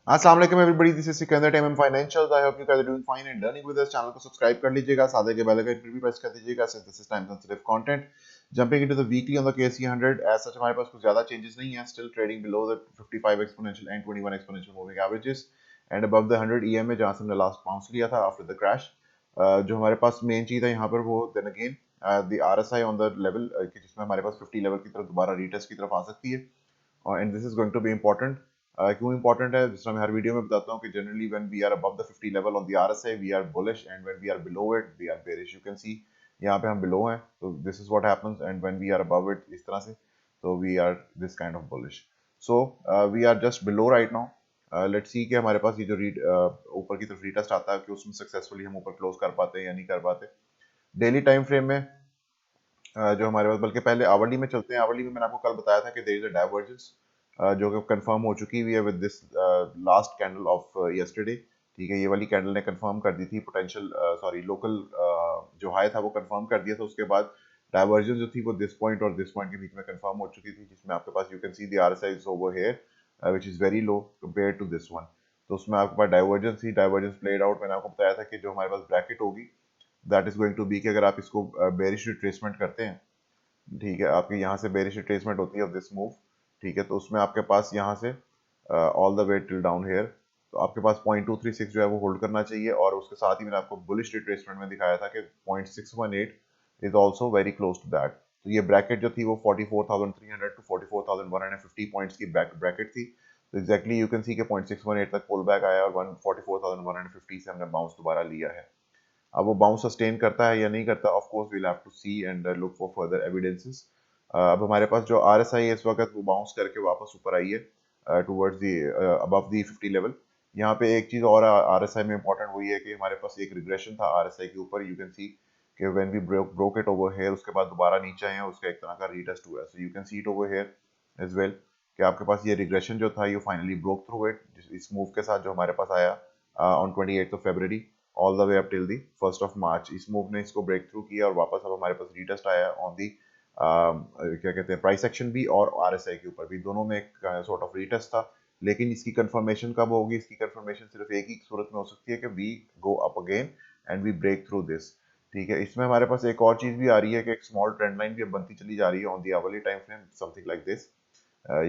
अस्सलाम वालेकुम everybody, this is Sikandar time financials. I hope you guys are doing fine and learning with us. Channel को subscribe कर लीजिएगा, साथ ही बेल आइकन पर भी प्रेस कर दीजिएगा since this is time sensitive content. Jumping into the weekly on the KSE 100, as such हमारे पास कुछ ज्यादा चेंजेस नहीं है। Still trading below the 55 exponential and 21 exponential moving averages and above the 100 EMA, जहां से हमने लास्ट बाउंस लिया था आफ्टर द क्रैश। जो हमारे पास मेन चीज है यहाँ पर वो then again the RSI on the level, जिसमें हमारे पास 50 लेवल की तरफ दोबारा रीटेस्ट की तरफ आ सकती है। And this is going to be important. क्यों इंपॉर्टेंट है, जिस तरह मैं हर वीडियो में बताता हूँ कि generally when we are above the 50 level on the RSI we are bullish and when we are below it we are bearish. You can see यहाँ पे हम बिलो हैं, तो this is what happens. And when we are above it इस तरह से, तो we are this kind of bullish. So we are just below right now. Let's see कि हमारे पास ये जो ऊपर की तरफ रीटेस्ट आता है कि उसमें सक्सेसफुली हम ऊपर क्लोज कर पाते हैं या नहीं कर पाते। डेली टाइम फ्रेम में जो हमारे पास, बल्कि पहले आवरली में चलते हैं। आवरली में मैंने आपको कल बताया था कि देयर इज अ डाइवर्जेंस जो कि कंफर्म हो चुकी हुई है with this last candle of yesterday. ठीक है, ये वाली कैंडल ने कंफर्म कर दी थी पोटेंशियल, सॉरी लोकल जो हाई था वो कंफर्म कर दिया था। उसके बाद डाइवर्जेंस जो थी वो दिस पॉइंट के बीच में कंफर्म हो चुकी थी, जिसमें आपके पास you can see the RSI is over here which is very low compare to this one. तो उसमें आपके पास डाइवर्जेंस थी, डाइवर्जेंस प्लेड आउट। मैंने आपको बताया था कि जो हमारे पास ब्रैकेट होगी that is going to be कि अगर आप इसको बेरिश रिट्रेसमेंट करते हैं, ठीक है, आपकी यहाँ से बेरिश रिट्रेसमेंट होती है ऑफ दिस मूव। ठीक है, तो उसमें आपके पास यहाँ से all the way till down here, तो आपके पास 0.236 जो है वो होल्ड करना चाहिए। और उसके साथ ही मैंने आपको बुलिश रिट्रेसमेंट में दिखाया था कि 0.618 is also very close to that. तो ये ब्रैकेट जो थी वो 44,300 टू 44,150 पॉइंट्स की ब्रैकेट थी। तो एग्जैक्टली यू कैन सी के 0.618 तक पुल बैक आया और 44,150 से हमने बाउंस दोबारा लिया है। अब वो बाउंस सस्टेन करता है या नहीं करता, of course we'll have to see and look for further evidences. अब हमारे पास जो RSI है इस वक्त वो बाउंस करके वापस ऊपर आई है towards the above the 50 level. यहाँ पे एक चीज और RSI में इंपॉर्टेंट हुई है कि हमारे पास एक रिग्रेशन था RSI के ऊपर। यू कैन सी कि when we broke it over here, उसके बाद दोबारा नीचे आए हैं, उसका एक तरह का रीटेस्ट हुआ है। So you can see it over here as well कि आपके पास ये रिग्रेशन जो था ये फाइनली ब्रोक थ्रू इट इस मूव के साथ जो हमारे पास आया on 28 all the way up till the 1 March. इस मूव ने इसको ब्रेक थ्रू किया और वापस अब हमारे पास रीटेस्ट आया ऑन दी क्या कहते हैं प्राइस एक्शन भी और RSI के ऊपर भी, दोनों में एक सॉर्ट ऑफ रीटेस्ट था। लेकिन इसकी कंफर्मेशन कब होगी? इसकी कंफर्मेशन सिर्फ एक ही सूरत में हो सकती है कि we go up again and we break through this. ठीक है, इसमें हमारे पास एक और चीज भी आ रही है कि एक स्मॉल ट्रेंड लाइन भी अब बनती चली जा रही है on the hourly time frame, something like this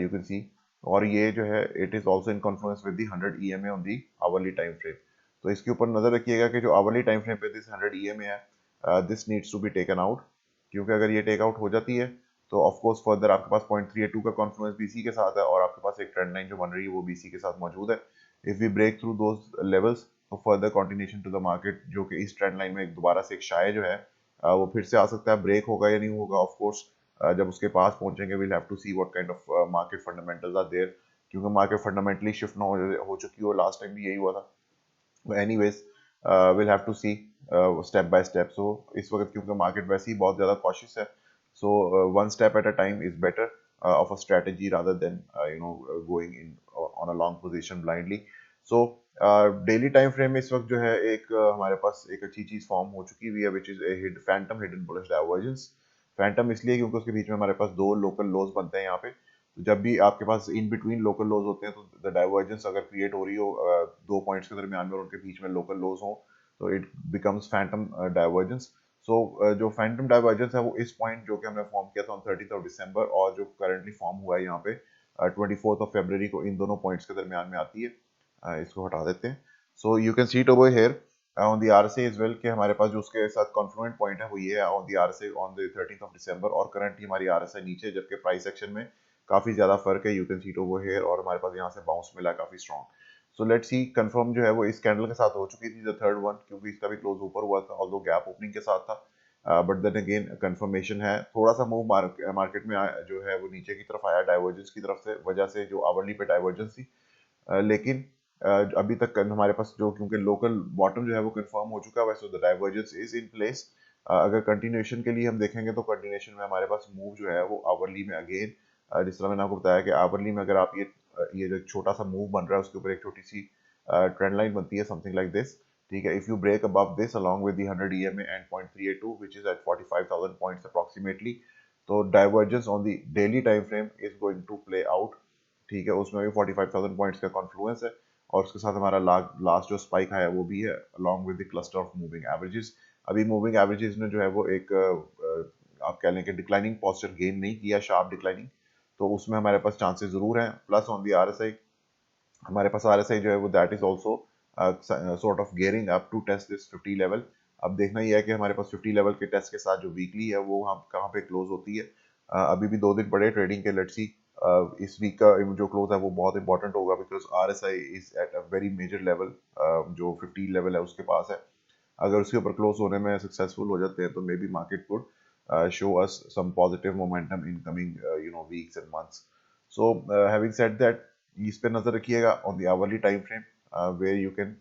you can see. और ये जो है it is also in confluence with the 100 EMA on the hourly time frame. तो इसके ऊपर नजर रखिएगा कि जो आवरली टाइम फ्रेम पे दिस 100 EMA है, this needs to be taken out. क्योंकि अगर ये टेक आउट हो जाती है तो ऑफ कोर्स फर्दर आपके पास 0.382 का कॉन्फ्लुएंस BC के साथ है और आपके पास एक ट्रेंड लाइन जो बन रही है वो BC के साथ मौजूद है। If we break through those levels तो further continuation to the market, जो कि इस ट्रेंड लाइन में एक दोबारा से एक शाये जो है वो फिर से आ सकता है। ब्रेक होगा या नहीं होगा, ऑफ कोर्स जब उसके पास पहुंचेंगे we'll have to see what kind of market fundamentals are there. क्योंकि मार्केट फंडामेंटली शिफ्ट ना हो चुकी हो, लास्ट टाइम भी यही हुआ था। Anyways will have to see step by step. So इस वक्त क्योंकि मार्केट वैसे ही बहुत ज़्यादा कॉशियस है, so one step at a time is better of a strategy rather than going in on a long position blindly. So daily time frame में इस वक्त जो है एक हमारे पास एक अच्छी चीज फॉर्म हो चुकी हुई है which is Phantom hidden bullish divergence. Phantom इसलिए क्योंकि उसके बीच में हमारे पास दो लोकल लोज बनते हैं यहाँ पे। तो जब भी आपके पास इन बिटवीन लोकल लोज होते हैं तो द डाइवर्जेंस अगर क्रिएट हो रही हो दो पॉइंट्स के दरमियान में और उनके बीच में लोकल लोज हो, तो इट बिकम्स फैंटम डाइवर्जेंस। सो जो फैंटम डाइवर्जेंस है वो इस पॉइंट जो कि हमने फॉर्म किया था ऑन 30 दिसंबर और जो करंटली फॉर्म हुआ है यहाँ पे 24 को, इन दोनों पॉइंट्स के दरमियान में आती है। इसको हटा देते हैं। So you can see it over here on the RSI as well कि हमारे पास जो उसके साथ कॉन्फ्लुएंट पॉइंट है वो ये है on the RSI on the 13 दिसंबर। और करंटली हमारी RSI नीचे, जबकि प्राइस एक्शन में काफी ज्यादा फर्क है। You can see it over here और हमारे पास यहाँ से बाउंस मिला काफी strong. So let's see, confirm जो है वो इस कैंडल के साथ हो चुकी थी द थर्ड वन, क्योंकि इसका भी क्लोज ऊपर हुआ था ऑल्दो गैप ओपनिंग के साथ था। बट देन अगेन कंफर्मेशन है, थोड़ा सा मूव मार्केट में जो है वो नीचे की तरफ आया डाइवर्जेंस की तरफ से, वजह से जो आवरली पे डाइवर्जेंस थी। लेकिन अभी तक हमारे पास जो, क्योंकि लोकल बॉटम जो है वो कंफर्म हो चुका है, वैसे the divergence is in place. अगर कंटिन्यूएशन के लिए हम देखेंगे तो कंटिन्यूएशन में हमारे पास मूव जो है वो आवरली में अगेन, जिस तरह मैंने आपको बताया कि आवरली में अगर आप ये जो छोटा सा मूव बन रहा है उसके ऊपर एक छोटी सी ट्रेंड लाइन बनती है समथिंग लाइक दिस। ठीक है, if you break above this along with the 100 EMA and 0.382 which is at 45,000 points approximately, तो divergence on the daily time frame is going to play out. ठीक है, उसमें भी 45,000 points का कॉन्फ्लुएंस है और उसके साथ हमारा लास्ट जो स्पाइक आया वो भी है along with the cluster of moving averages. अभी मूविंग एवरेजेस ने जो है वो एक आप कह लें कि डिक्लाइनिंग पोस्चर गेन नहीं किया, शार्प डिक्लाइनिंग, तो उसमें हमारे पास चांसेस ज़रूर हैं। प्लस ऑन दी आरएसआई, हमारे पास आरएसआई जो है वो that is also sort of gearing up to test this 50 level. अब देखना ही है कि हमारे पास 50 लेवल के टेस्ट के साथ जो वीकली है वो हम कहाँ पे क्लोज होती है। अभी भी 2 दिन पड़े ट्रेडिंग के, लेट्स सी इस वीक का जो क्लोज है वो बहुत इंपॉर्टेंट होगा, because RSI is at a very major level, जो 50 लेवल है उसके पास है। अगर उसके ऊपर क्लोज होने में सक्सेसफुल हो जाते हैं तो may be market would show us some positive momentum in coming weeks and months. So having said that, इस पे नजर रखिएगा on the hourly time frame, where you can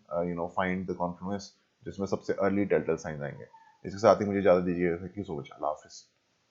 find the confluence जिसमें सबसे early telltale signs आएंगे। इसके साथ ही मुझे इजाजत दीजिएगा। Thank you so much. Allah Hafiz.